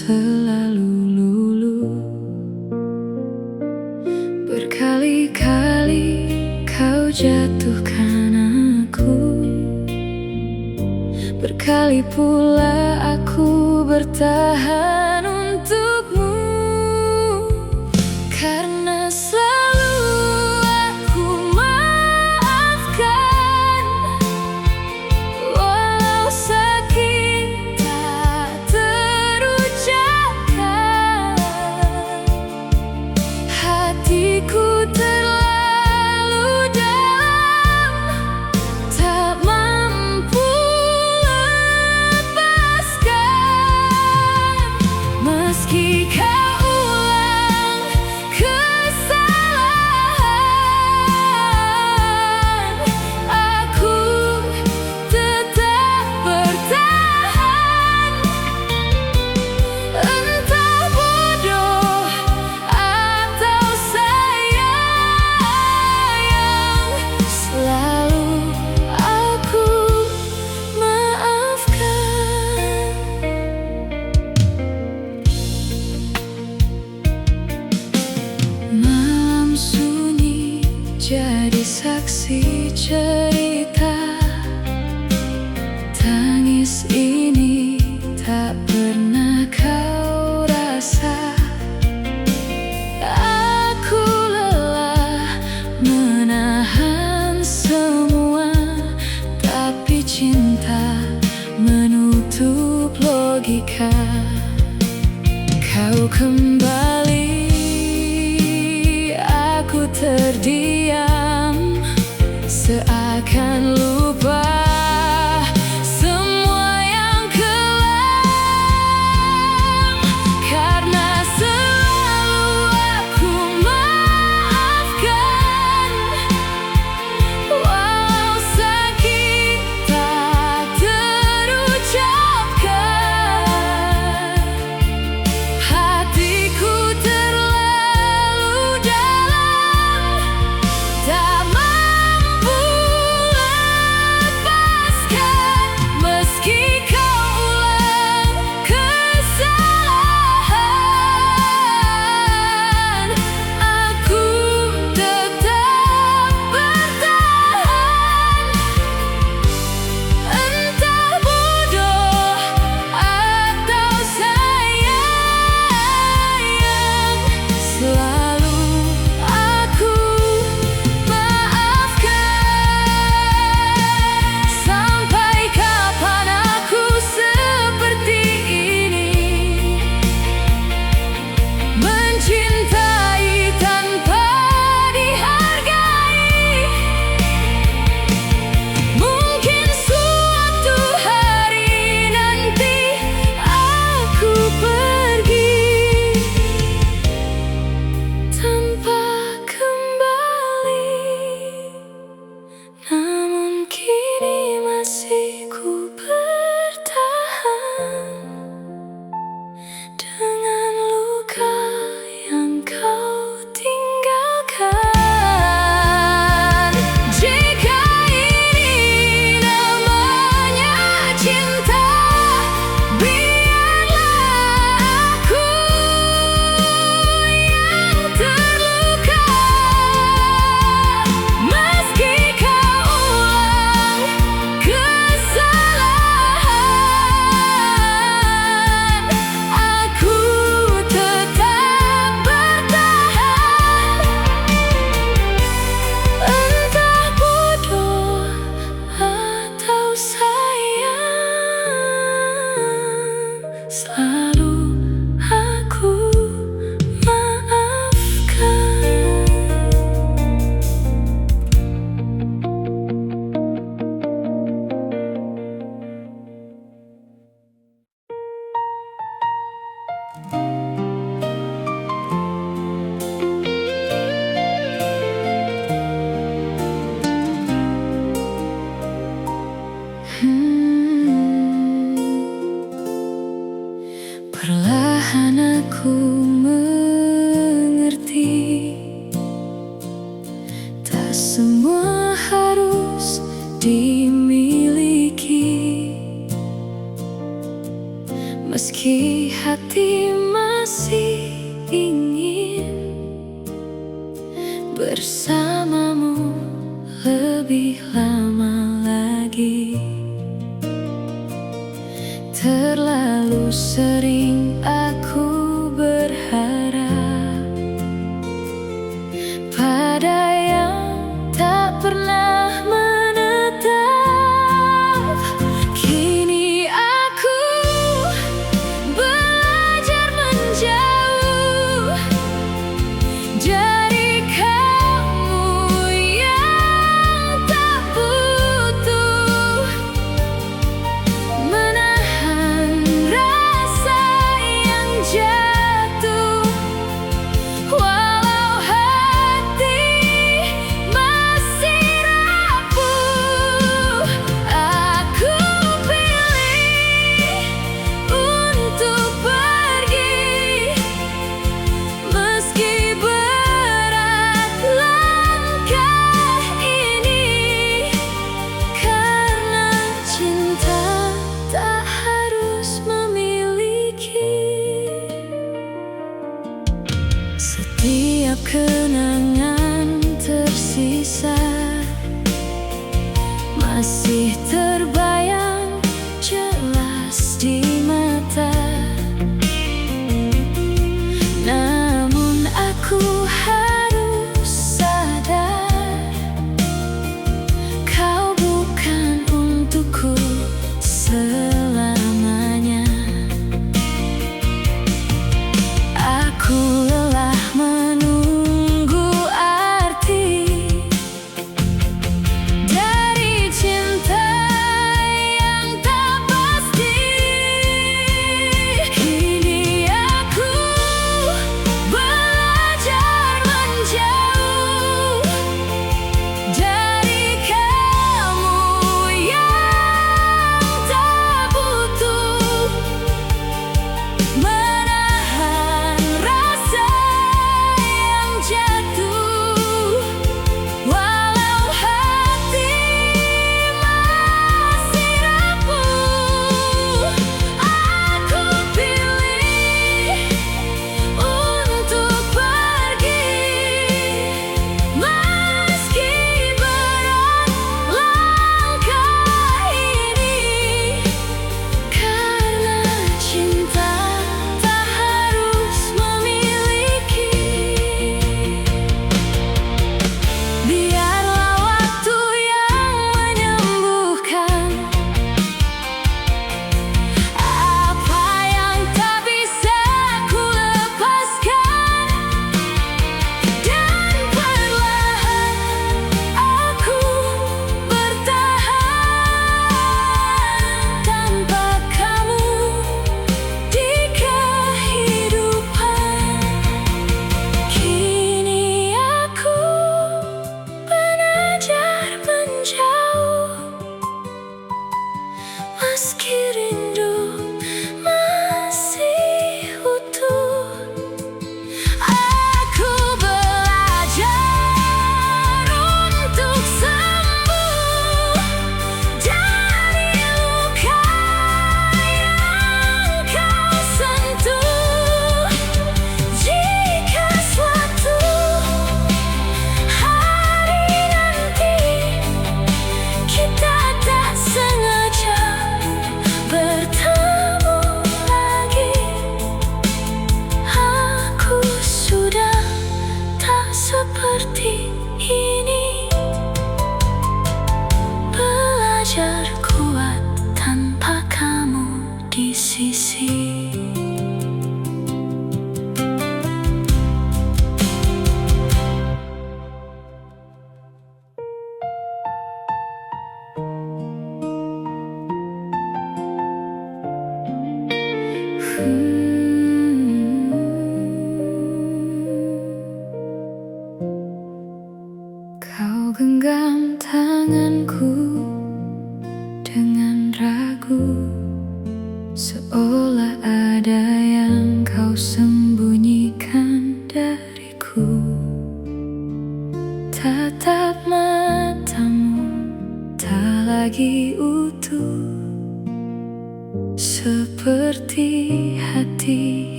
selalu lulu. Berkali-kali kau jatuhkan aku, berkali pula aku bertahan untukmu. Karena selalu aku maafkan, walau sakit tak terucapkan. Hatiku terlalu dalam, tak mampu lepaskan. Meski kau ulang kesalahan, aku tetap bertahan. Entah bodoh atau sayang, selalu aku maafkan. Malam sunyi jadi saksi cerita, tangis ini tak pernah kau rasa. Aku lelah menahan semua, tapi cinta menutup logika. Kau kembali, aku terdiam, seakan lupa semua yang kelam. Karena selalu aku maafkan, walau sakit tak terucapkan. Hatiku terlalu dalam, tak mampu lepaskan. Meski kau ulang kesalahan, aku tetap bertahan. Entah bodoh atau sayang, selalu aku maafkan. Sampai kapan aku seperti ini, mencintai tanpa dihargai? Mungkin suatu hari nanti aku pergi tanpa kembali, namun kini masih ku bertahan dengan luka yang kau tinggalkan. Jika ini namanya cinta, biarlah aku yang terluka. Meski kau ulang kesalahan, aku tetap bertahan. Entah bodoh atau sayang, selalu aku maafkan. Perlahan aku mengerti, tak semua harus dimiliki. Meski hati Meski masih ingin bersamamu lebih lama lagi. Terlalu sering aku berharap pada yang tak pernah menetap. Kini aku belajar menjauh dari kamu yang tak butuh menahan rasa yang jatuh. Walau hati masih rapuh, aku pilih untuk pergi. Meski berat langkah ini, karena cinta tak harus memiliki. Setiap kenangan tersisa masih terbayang jelas di mata. Namun aku harus sadar, kau bukan untukku selamanya. Aku lelah menunggu arti dari cinta yang tak pasti. Kini aku belajar menjauh dari kamu yang tak butuh menahan rasa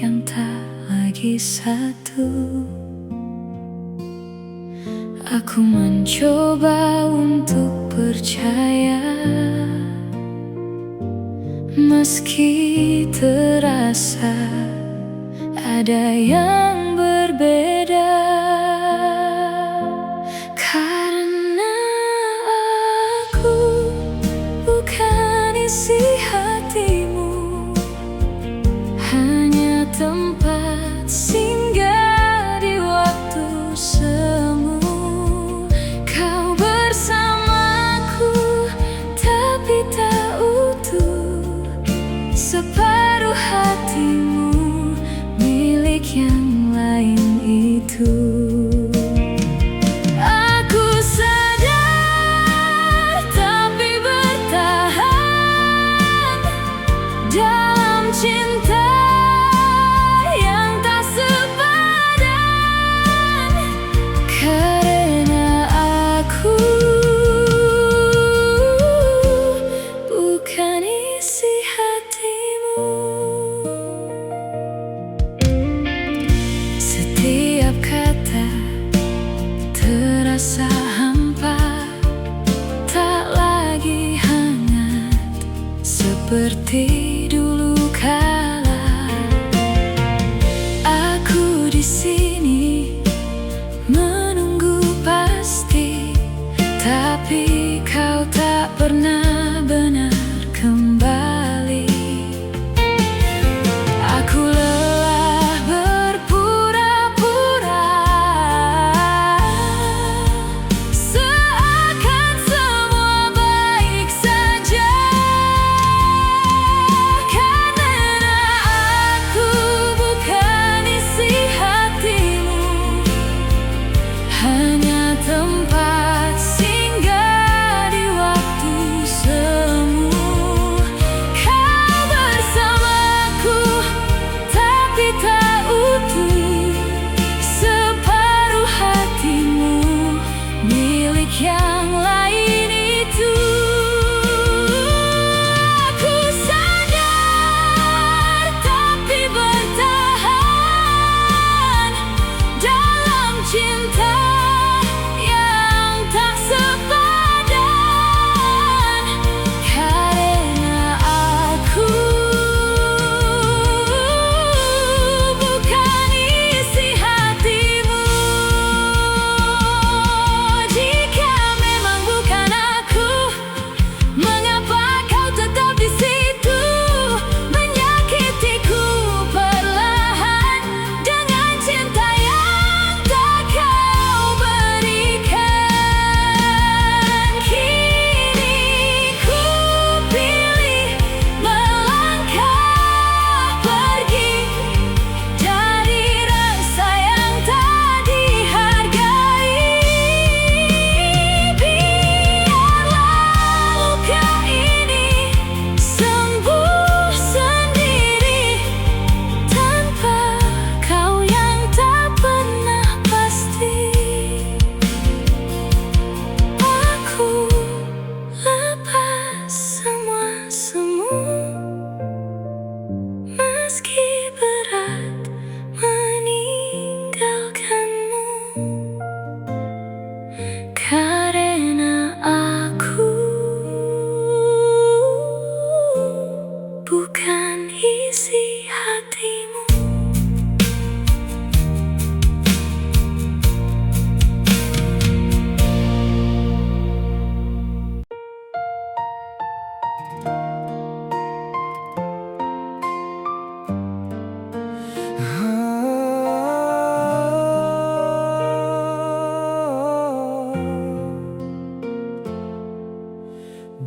yang tak lagi satu. Aku mencoba untuk percaya, meski terasa ada yang berbeda. Karena aku bukan isi hatimu, hanya tempat singgah di waktu semu. Kau bersamaku tapi tak utuh, separuh hatimu milik yang lain itu. Aku sadar tapi bertahan dalam cinta yang tak sepadan. Karena aku bukan isi hatimu. Setiap kata terasa hampa, tak lagi hangat seperti dulu kala. Aku di sini menunggu pasti, tapi kau tak pernah benar kembali. Aku lelah berpura-pura, seakan semua baik saja. Karena aku bukan isi hatimu, hanya tempat singgah di waktu semu. Kau bersamaku tapi tak utuh, separuh hatimu milik yang lain itu. Aku sadar tapi bertahan dalam cinta yang tak sepadan. Karena aku bukan isi hatimu. Jika memang bukan aku, mengapa kau tetap di situ, menyakitiku perlahan dengan cinta yang tak kau berikan. Kini ku pilih melangkah pergi dari rasa yang tak dihargai. Biarlah luka ini sembuh sendiri tanpa kau yang tak pernah pasti. Aku lepas semua semu, meski berat meninggalkanmu. Karena aku bukan isi hatimu.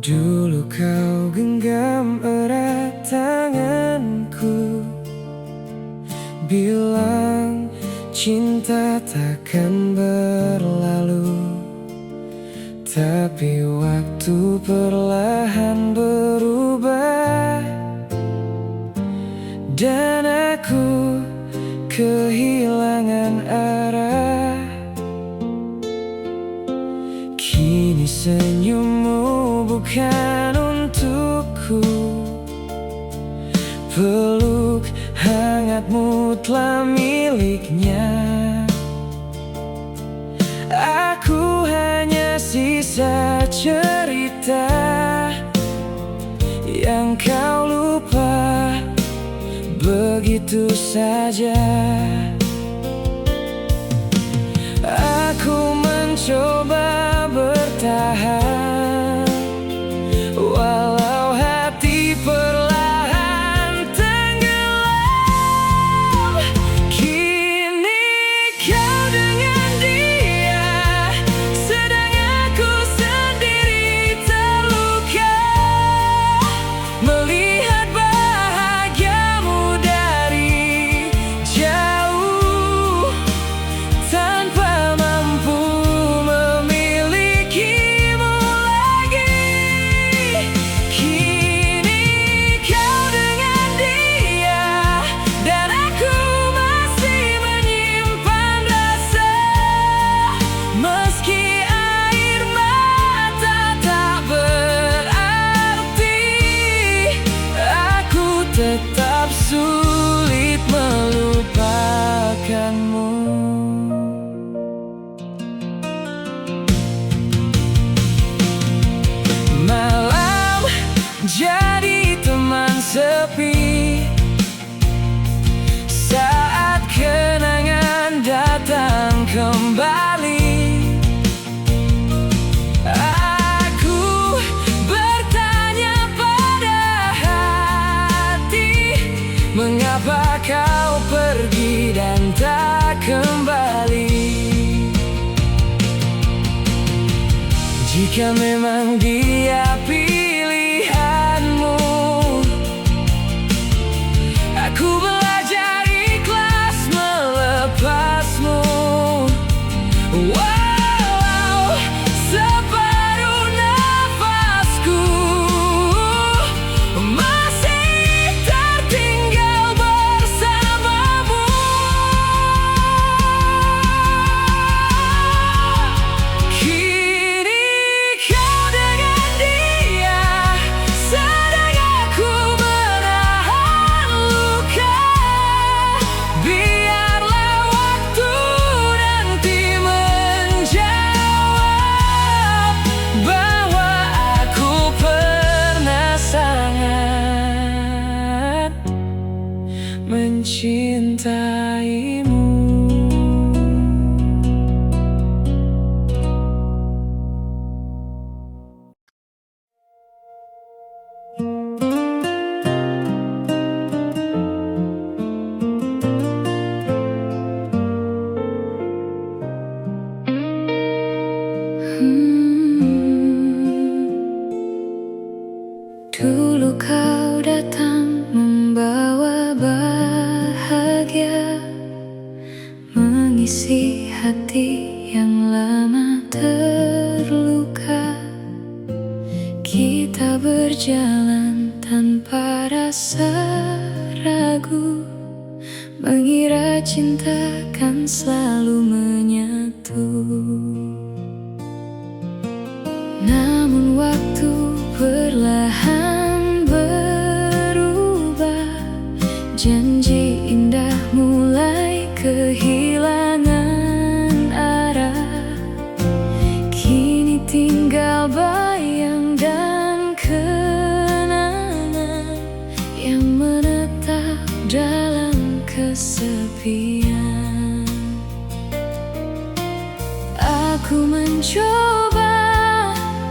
Dulu kau genggam erat tanganku, bilang cinta takkan berlalu. Tapi waktu perlahan berubah, dan aku kehilangan arah. Kini senyummu bukan untukku, peluk hangatmu kamu telah miliknya. Aku hanya sisa cerita yang kau lupa begitu saja. Aku mencoba bertahan, walau hati perlahan tenggelam. Kini kau dengan dia, sedang aku sendiri terluka. Melihat bahagiamu dari jauh, tanpa mampu memilikimu lagi. Kini kau dengan dia, dan aku masih menyimpan rasa. Meski air mata tak berarti, aku tetap sulit melupakanmu. Malam jadi teman sepi saat kenangan datang kembali. Aku bertanya pada hati, mengapa kau pergi dan tak kembali? Jika memang dia pilihanmu, aku belajar ikhlas melepasmu. Walau separuh nafasku masih tertinggal bersamamu. Kini kau dengan dia, sedang aku menahan luka. Biarlah waktu nanti menjawab bahwa aku pernah sangat mencintaimu. Dulu kau datang membawa bahagia, mengisi hati yang lama terluka. Kita berjalan tanpa rasa ragu, mengira cinta kan selalu menyatu. Namun waktu perlahan berubah, janji indah mulai kehilangan arah. Kini tinggal bayang dan kenangan yang menetap dalam kesepian. Aku mencoba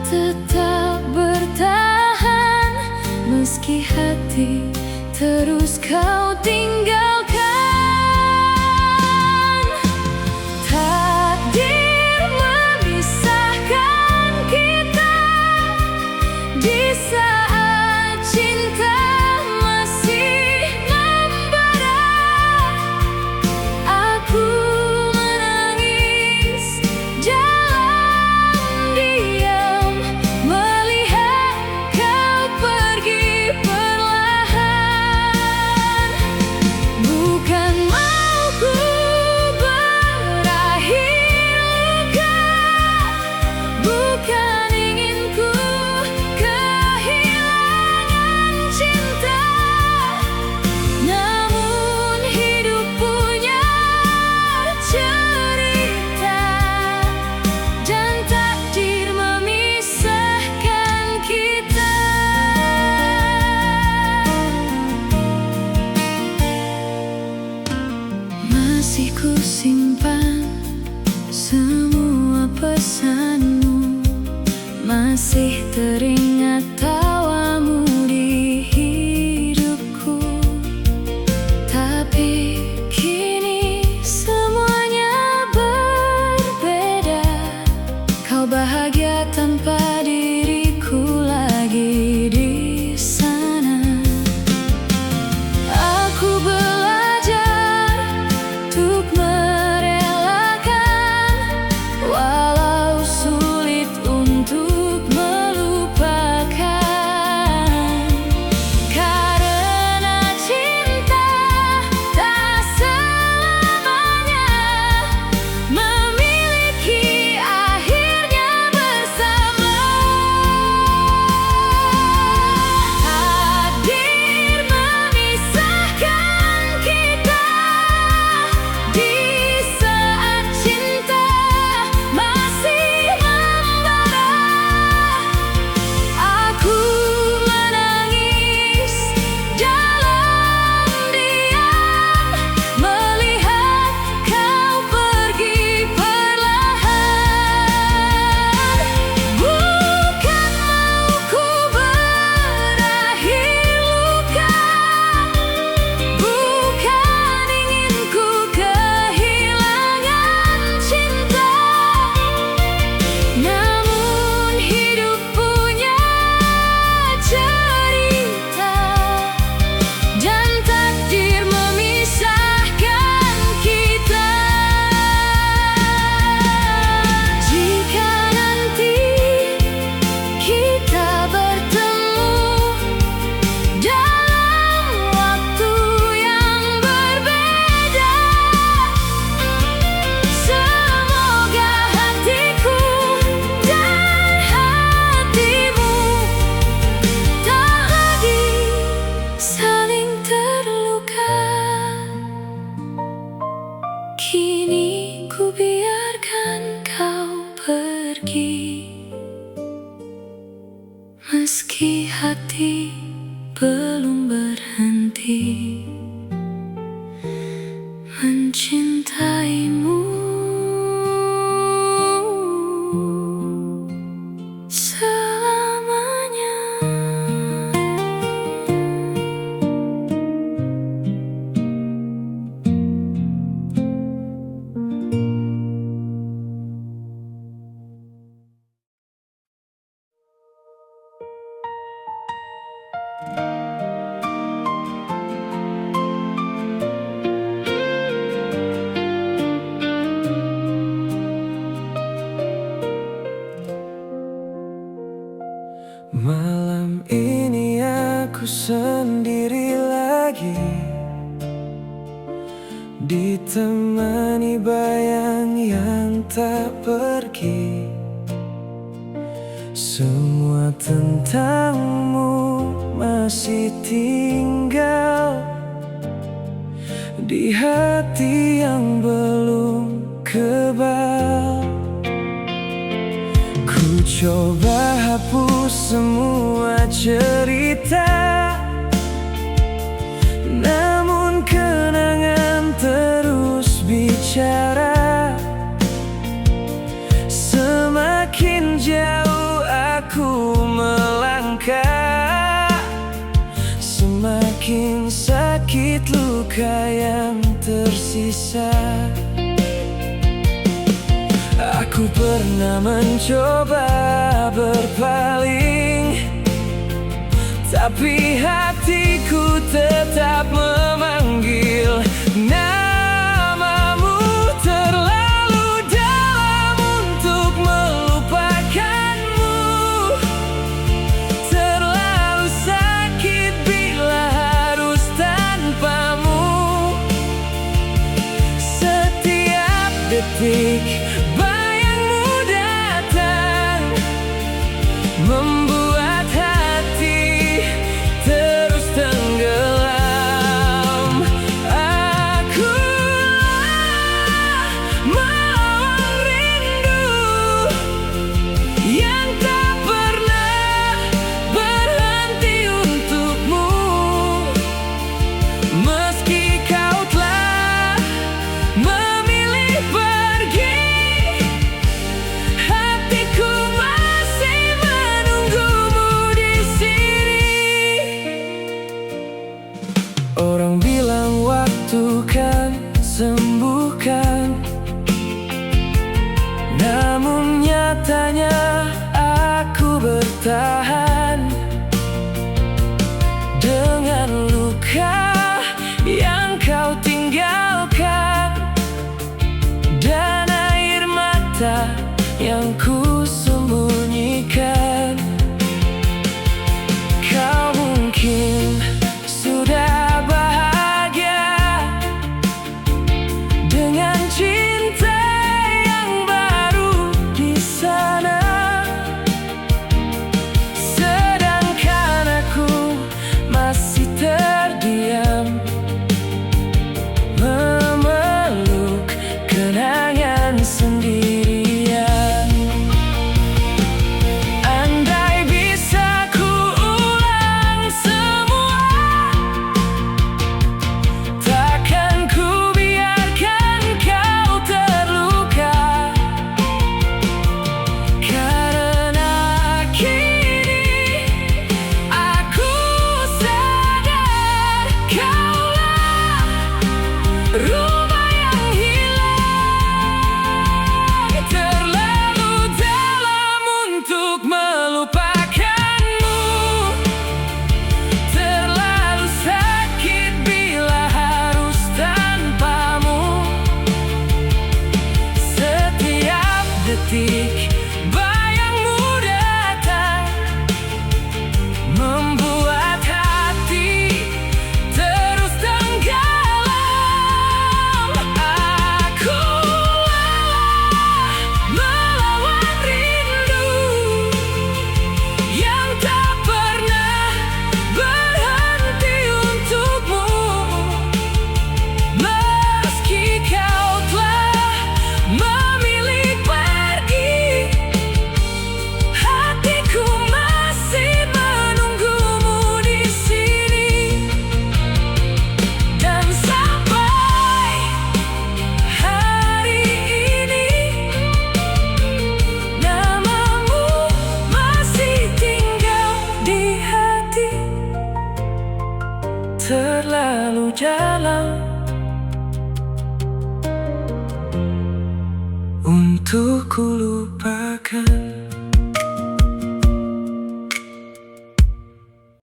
tetap bertahan, meski hati terus kau tinggalkan. Takdir memisahkan kita di saat cinta masih membara. Aku menangis dalam diam, melihat kau pergi perlahan. Masih ku simpan semua pesanmu, masih teringat tawamu di hidupku. Tapi kini semuanya berbeda. Kau bahagia tanpa diriku lagi di sana. Aku belajar untuk merelakan, walau sulit untuk melupakan. Karena cinta tak selamanya memiliki akhirnya bersama. Takdir memisahkan kita di saat cinta masih membara. Aku menangis dalam diam melihat kau pergi perlahan. Bukan mauku berakhir luka, bukan inginku kehilangan cinta. Namun hidup punya cerita, dan takdir memisahkan kita. Jika nanti kita bertemu dalam waktu yang berbeda, semoga hatiku dan hatimu tak lagi saling terluka. Kini ku biarkan kau pergi, meski hati belum berhenti mencintaimu selamanya. Malam ini aku sendiri lagi, ditemani bayang yang tak pergi. Semua tentangmu masih tinggal di hati yang belum kebal. Ku coba hapus semua cerita, namun kenangan terus bicara. Semakin jauh aku melangkah, semakin sakit luka yang tersisa. Aku pernah mencoba berpaling, tapi hatiku tetap memanggil namamu. Terlalu dalam untuk melupakanmu, terlalu sakit bila harus tanpamu. Setiap detik membuat hati terus tenggelam. Aku melawan rindu yang tak pernah berhenti untukmu. Meski kau telah sembuhkan. Namun nyatanya aku bertahan dengan luka yang kau tinggalkan dan air mata yang ku sembunyikan. Kau mungkin sudah bahagia dengan cinta yang baru di sana, sedangkan aku masih terdiam memeluk kenangan sendirian. Andai bisa ku ulang semua, takkan ku biarkan kau terluka. Karena kini aku sadar kaulah rumah yang hilang, terlalu dalam untuk melupakanmu, terlalu sakit bila harus tanpamu. Setiap detik bayangmu datang, membuat hati terus tenggelam. Aku lelah melawan rindu yang tak pernah berhenti untukmu. Meski kau telah memilih pergi, hatiku masih menunggumu di sini. Dan sampai hari ini, namamu masih tinggal di hati, terlalu dalam untuk ku lupakan.